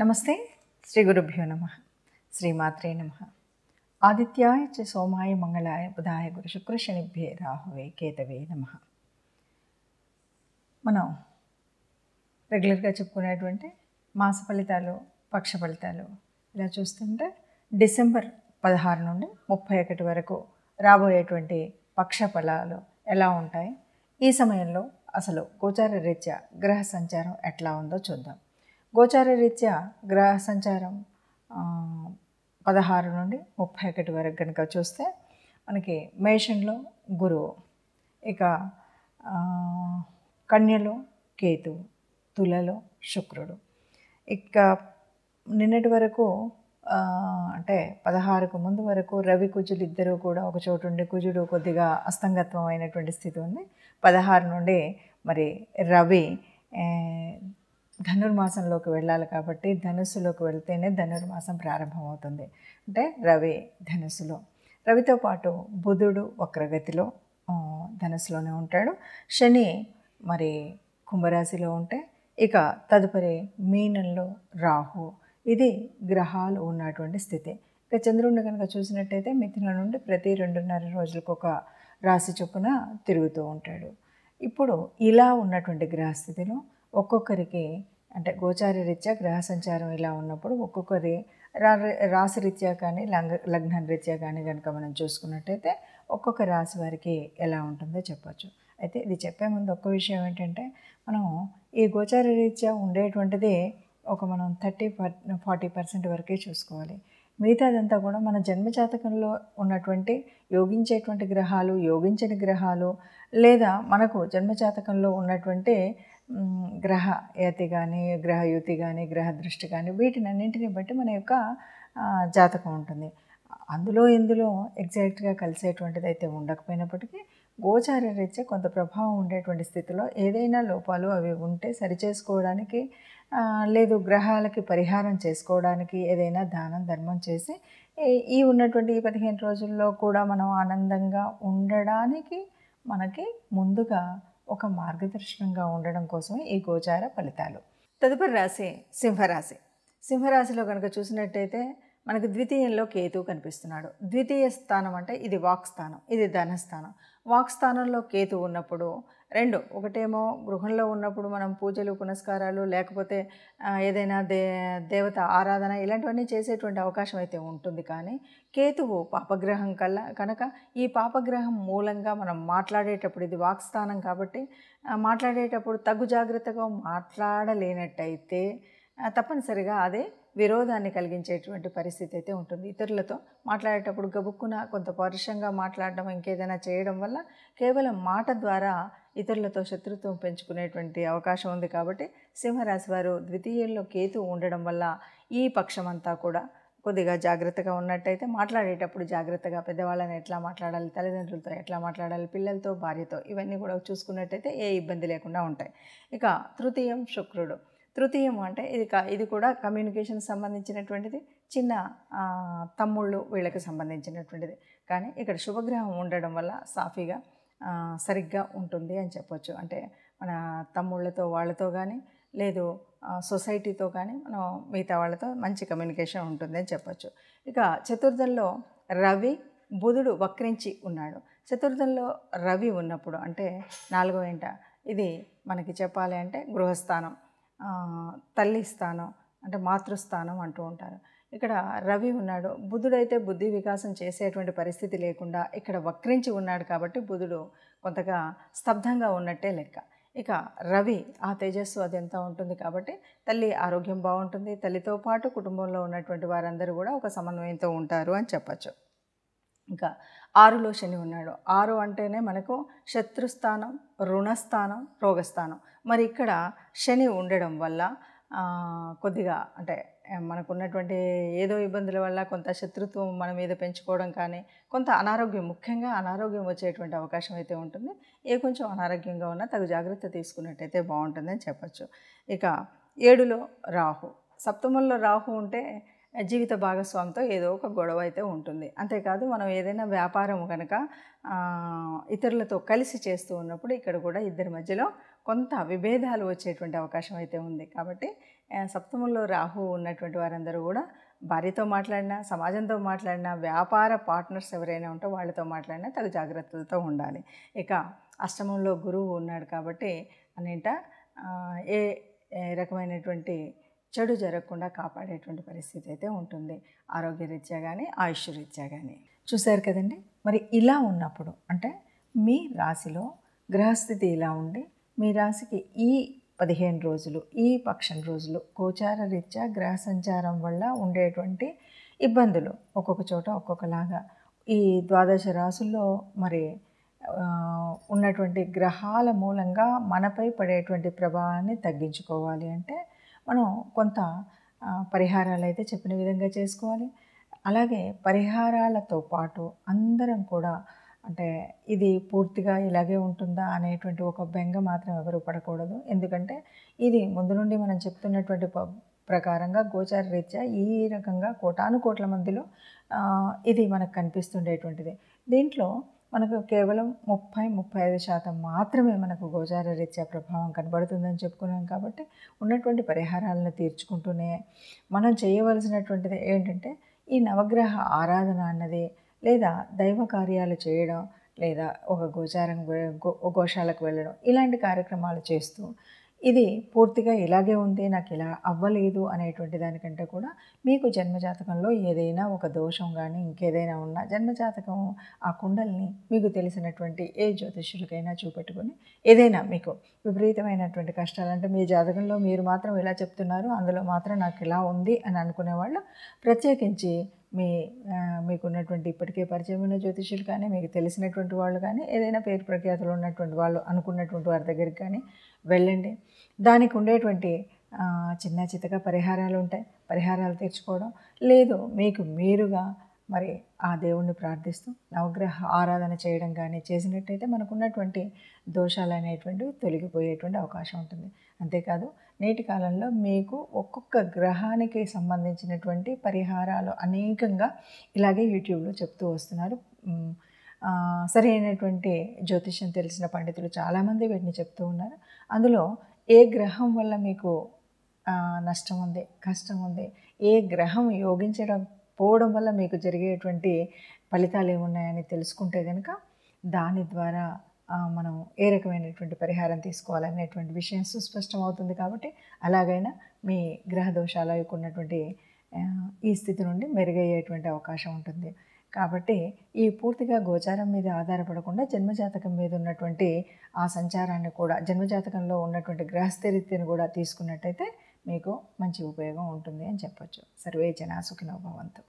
నమస్తే. శ్రీ గురుభ్యో నమః. శ్రీమాత్రే నమః. ఆదిత్యాయ చ సోమాయ మంగళాయ బుధాయ గురు శుక్ర శనిభ్యే రాహవే కేతవే నమః. మనం రెగ్యులర్గా చెప్పుకునేటువంటి మాస ఫలితాలు, పక్ష ఫలితాలు ఇలా చూస్తుంటే డిసెంబర్ 16 నుండి 31 వరకు రాబోయేటువంటి పక్ష ఫలాలు ఎలా ఉంటాయి, ఈ సమయంలో అసలు గోచార రీత్యా గ్రహ సంచారం ఎట్లా ఉందో చూద్దాం. గోచార రీత్యా గ్రహ సంచారం 16 నుండి 31 వరకు కనుక చూస్తే మనకి మేషంలో గురువు, ఇక కన్యలో కేతువు, తులలో శుక్రుడు. ఇక నిన్నటి వరకు అంటే 16కు ముందు వరకు రవి కుజులు ఇద్దరూ కూడా ఒక చోటు ఉండి కుజుడు కొద్దిగా అస్తంగత్వం అయినటువంటి స్థితి ఉంది. 16 నుండి మరి రవి ధనుర్మాసంలోకి వెళ్ళాలి కాబట్టి ధనుస్సులోకి వెళ్తేనే ధనుర్మాసం ప్రారంభమవుతుంది. అంటే రవి ధనుస్సులో, రవితో పాటు బుధుడు వక్రగతిలో ధనుస్సులోనే ఉంటాడు. శని మరి కుంభరాశిలో ఉంటే ఇక తదుపరి మీనంలో రాహు. ఇది గ్రహాలు ఉన్నటువంటి స్థితి. ఇక చంద్రుడిని కనుక చూసినట్టయితే మిథునం నుండి ప్రతి 2.5 రోజులకు ఒక రాశి చొప్పున తిరుగుతూ ఉంటాడు. ఇప్పుడు ఇలా ఉన్నటువంటి గ్రహస్థితిలో ఒక్కొక్కరికి అంటే గోచార రీత్యా గ్రహ సంచారం ఇలా ఉన్నప్పుడు ఒక్కొక్కరి రాశి రీత్యా కానీ లగ్నం రీత్యా కానీ కనుక మనం చూసుకున్నట్టయితే ఒక్కొక్క రాశి వారికి ఎలా ఉంటుందో చెప్పచ్చు. అయితే ఇది చెప్పే ముందు ఒక్క విషయం ఏంటంటే, మనం ఈ గోచార రీత్యా ఉండేటువంటిది మనం 30-40% వరకే చూసుకోవాలి. మిగతాదంతా కూడా మన జన్మజాతకంలో ఉన్నటువంటి యోగించేటువంటి గ్రహాలు, యోగించని గ్రహాలు, లేదా మనకు జన్మజాతకంలో ఉన్నటువంటి గ్రహయతి కానీ, గ్రహయుతి కానీ, గ్రహ దృష్టి కానీ, వీటినన్నింటినీ బట్టి మన యొక్క జాతకం ఉంటుంది. అందులో ఇందులో ఎగ్జాక్ట్గా కలిసేటువంటిది అయితే ఉండకపోయినప్పటికీ గోచార రీత్యా కొంత ప్రభావం ఉండేటువంటి స్థితిలో ఏదైనా లోపాలు అవి ఉంటే సరిచేసుకోవడానికి, లేదు గ్రహాలకి పరిహారం చేసుకోవడానికి ఏదైనా దానం ధర్మం చేసి ఈ ఉన్నటువంటి ఈ 15 రోజుల్లో కూడా మనం ఆనందంగా ఉండడానికి మనకి ముందుగా ఒక మార్గదర్శనంగా ఉండడం కోసమే ఈ గోచార ఫలితాలు. తదుపరి రాశి సింహరాశి. సింహరాశిలో కనుక చూసినట్టయితే మనకు ద్వితీయంలో కేతువు కనిపిస్తున్నాడు. ద్వితీయ స్థానం అంటే ఇది వాక్స్థానం, ఇది ధనస్థానం. వాక్స్థానంలో కేతువు ఉన్నప్పుడు ఒకటేమో గృహంలో ఉన్నప్పుడు మనం పూజలు పునస్కారాలు లేకపోతే ఏదైనా దేవత ఆరాధన ఇలాంటివన్నీ చేసేటువంటి అవకాశం అయితే ఉంటుంది. కానీ కేతువు పాపగ్రహం కనుక ఈ పాపగ్రహం మూలంగా మనం మాట్లాడేటప్పుడు, ఇది వాక్స్థానం కాబట్టి మాట్లాడేటప్పుడు తగు జాగ్రత్తగా మాట్లాడలేనట్టయితే తప్పనిసరిగా అదే విరోధాన్ని కలిగించేటువంటి పరిస్థితి అయితే ఉంటుంది. ఇతరులతో మాట్లాడేటప్పుడు గబుక్కున కొంత పరుషంగా మాట్లాడడం, ఇంకేదైనా చేయడం వల్ల కేవలం మాట ద్వారా ఇతరులతో శత్రుత్వం పెంచుకునేటువంటి అవకాశం ఉంది. కాబట్టి సింహరాశి వారు ద్వితీయంలో కేతు ఉండడం వల్ల ఈ పక్షమంతా కూడా కొద్దిగా జాగ్రత్తగా ఉన్నట్టయితే, మాట్లాడేటప్పుడు జాగ్రత్తగా పెద్దవాళ్ళని ఎట్లా మాట్లాడాలి, తల్లిదండ్రులతో ఎట్లా మాట్లాడాలి, పిల్లలతో, భార్యతో, ఇవన్నీ కూడా చూసుకున్నట్టయితే ఏ ఇబ్బంది లేకుండా ఉంటాయి. ఇక తృతీయం శుక్రుడు. తృతీయం అంటే ఇది కూడా కమ్యూనికేషన్ సంబంధించినటువంటిది, చిన్న తమ్ముళ్ళు వీళ్ళకి సంబంధించినటువంటిది. కానీ ఇక్కడ శుభగ్రహం ఉండడం వల్ల సాఫీగా సరిగ్గా ఉంటుంది అని చెప్పొచ్చు. అంటే మన తమ్ముళ్ళతో వాళ్ళతో కానీ, లేదు సొసైటీతో కానీ, మనం మిగతా వాళ్ళతో మంచి కమ్యూనికేషన్ ఉంటుంది అని చెప్పొచ్చు. ఇక చతుర్థంలో రవి, బుధుడు వక్రించి ఉన్నాడు. చతుర్థంలో రవి ఉన్నప్పుడు అంటే 4వ ఇంట, ఇది మనకి చెప్పాలి అంటే గృహస్థానం, తల్లి స్థానం అంటే మాతృస్థానం అంటూ ఉంటారు. ఇక్కడ రవి ఉన్నాడు. బుధుడైతే బుద్ధి వికాసం చేసేటువంటి పరిస్థితి లేకుండా ఇక్కడ వక్రించి ఉన్నాడు కాబట్టి బుధుడు కొంతగా స్తబ్దంగా ఉన్నట్టే లెక్క. ఇక రవి ఆ తేజస్సు అదంతా ఉంటుంది కాబట్టి తల్లి ఆరోగ్యం బాగుంటుంది. తల్లితో పాటు కుటుంబంలో ఉన్నటువంటి వారందరూ కూడా ఒక సమన్వయంతో ఉంటారు అని చెప్పచ్చు. ఇంకా 6లో శని ఉన్నాడు. 6 అంటేనే మనకు శత్రుస్థానం, రుణస్థానం, రోగస్థానం. మరి ఇక్కడ శని ఉండడం వల్ల కొద్దిగా అంటే మనకున్నటువంటి ఏదో ఇబ్బందుల వల్ల కొంత శత్రుత్వం మన మీద పెంచుకోవడం కానీ, కొంత అనారోగ్యం, ముఖ్యంగా అనారోగ్యం వచ్చేటువంటి అవకాశం అయితే ఉంటుంది. కొంచెం అనారోగ్యంగా ఉన్నా తగు జాగ్రత్త తీసుకున్నట్టయితే బాగుంటుందని చెప్పచ్చు. ఇక 7లో రాహు. సప్తమంలో రాహు ఉంటే జీవిత భాగస్వామితో ఏదో ఒక గొడవ అయితే ఉంటుంది. అంతేకాదు మనం ఏదైనా వ్యాపారం కనుక ఇతరులతో కలిసి చేస్తూ ఉన్నప్పుడు ఇక్కడ కూడా ఇద్దరి మధ్యలో కొంత విభేదాలు వచ్చేటువంటి అవకాశం అయితే ఉంది. కాబట్టి సప్తమంలో రాహు ఉన్నటువంటి వారందరూ కూడా భార్యతో మాట్లాడినా, సమాజంతో మాట్లాడినా, వ్యాపార పార్ట్నర్స్ ఎవరైనా ఉంటే వాళ్ళతో మాట్లాడినా తగు జాగ్రత్తలతో ఉండాలి. ఇక అష్టమంలో గురువు ఉన్నాడు కాబట్టి అన్నింట ఏ రకమైనటువంటి చెడు జరగకుండా కాపాడేటువంటి పరిస్థితి అయితే ఉంటుంది, ఆరోగ్యరీత్యా కానీ ఆయుష్రీత్యా కానీ. చూశారు కదండి. మరి ఇలా ఉన్నప్పుడు అంటే మీ రాశిలో గ్రహస్థితి ఇలా ఉండి మీ రాశికి ఈ 15 రోజులు, ఈ పక్షం రోజులు గోచార రీత్యా గ్రహ సంచారం వల్ల ఉండేటువంటి ఇబ్బందులు ఒక్కొక్క చోట ఒక్కొక్కలాగా ఈ 12 రాసుల్లో మరి ఉన్నటువంటి గ్రహాల మూలంగా మనపై పడేటువంటి ప్రభావాన్ని తగ్గించుకోవాలి అంటే మనం కొంత పరిహారాలు అయితే చెప్పిన విధంగా చేసుకోవాలి. అలాగే పరిహారాలతో పాటు అందరం కూడా అంటే ఇది పూర్తిగా ఇలాగే ఉంటుందా అనేటువంటి ఒక బెంగ మాత్రం ఎవరు పడకూడదు. ఎందుకంటే ఇది ముందు నుండి మనం చెప్తున్నటువంటి ప్రకారంగా గోచార రీత్యా ఈ రకంగా కోటాను కోట్ల మందిలో ఇది మనకు కనిపిస్తుండేటువంటిది. దీంట్లో మనకు కేవలం 30-35% మాత్రమే మనకు గోచార రీత్యా ప్రభావం కనబడుతుందని చెప్పుకున్నాం. కాబట్టి ఉన్నటువంటి పరిహారాలను తీర్చుకుంటూనే మనం చేయవలసినటువంటిది ఏంటంటే ఈ నవగ్రహ ఆరాధన అన్నది, లేదా దైవ కార్యాలు చేయడం, లేదా ఒక గోశాలకు వెళ్ళడం, ఇలాంటి కార్యక్రమాలు చేస్తూ ఇది పూర్తిగా ఇలాగే ఉంది, నాకు ఇలా అవ్వలేదు అనేటువంటి దానికంటే కూడా మీకు జన్మజాతకంలో ఏదైనా ఒక దోషం కానీ ఇంకేదైనా ఉన్నా జన్మజాతకం ఆ కుండల్ని మీకు తెలిసినటువంటి ఏ జ్యోతిష్యులకైనా చూపెట్టుకొని ఏదైనా మీకు విపరీతమైనటువంటి కష్టాలు అంటే మీ జాతకంలో మీరు మాత్రం ఇలా చెప్తున్నారు, అందులో మాత్రం నాకు ఇలా ఉంది అని అనుకునేవాళ్ళు ప్రత్యేకించి మీకున్నటువంటి ఇప్పటికే పరిచయం ఉన్న జ్యోతిష్యులు కానీ, మీకు తెలిసినటువంటి వాళ్ళు కానీ, ఏదైనా పేరు ప్రఖ్యాతులు ఉన్నటువంటి వాళ్ళు అనుకున్నటువంటి వారి దగ్గరికి కానీ వెళ్ళండి. దానికి ఉండేటువంటి చిన్న చితక పరిహారాలు ఉంటాయి, పరిహారాలు తీర్చుకోవడం. లేదు మీకు మీరుగా మరి ఆ దేవుణ్ణి ప్రార్థిస్తూ నవగ్రహ ఆరాధన చేయడం కానీ చేసినట్టయితే మనకున్నటువంటి దోషాలు అనేటువంటివి తొలగిపోయేటువంటి అవకాశం ఉంటుంది. అంతేకాదు నేటి కాలంలో మీకు ఒక్కొక్క గ్రహానికి సంబంధించినటువంటి పరిహారాలు అనేకంగా ఇలాగే యూట్యూబ్లో చెప్తూ వస్తున్నారు. సరైనటువంటి జ్యోతిష్యం తెలిసిన పండితులు చాలామంది వీటిని చెప్తూ ఉన్నారు. అందులో ఏ గ్రహం వల్ల మీకు నష్టం ఉంది, కష్టం ఉంది, ఏ గ్రహం యోగించడం పోవడం వల్ల మీకు జరిగేటువంటి ఫలితాలు ఏమున్నాయని తెలుసుకుంటే కనుక దాని ద్వారా మనం ఏ రకమైనటువంటి పరిహారం తీసుకోవాలనేటువంటి విషయం సుస్పష్టం అవుతుంది. కాబట్టి అలాగైనా మీ గ్రహ దోషాలకు ఉన్నటువంటి ఈ స్థితి నుండి మెరుగయ్యేటువంటి అవకాశం ఉంటుంది. కాబట్టి ఈ పూర్తిగా గోచారం మీద ఆధారపడకుండా జన్మజాతకం మీద ఉన్నటువంటి ఆ సంచారాన్ని కూడా, జన్మజాతకంలో ఉన్నటువంటి గ్రహస్థితిని కూడా తీసుకున్నట్టయితే మీకు మంచి ఉపయోగం ఉంటుంది అని చెప్పొచ్చు. సర్వే జనా సుఖినో భవంతు.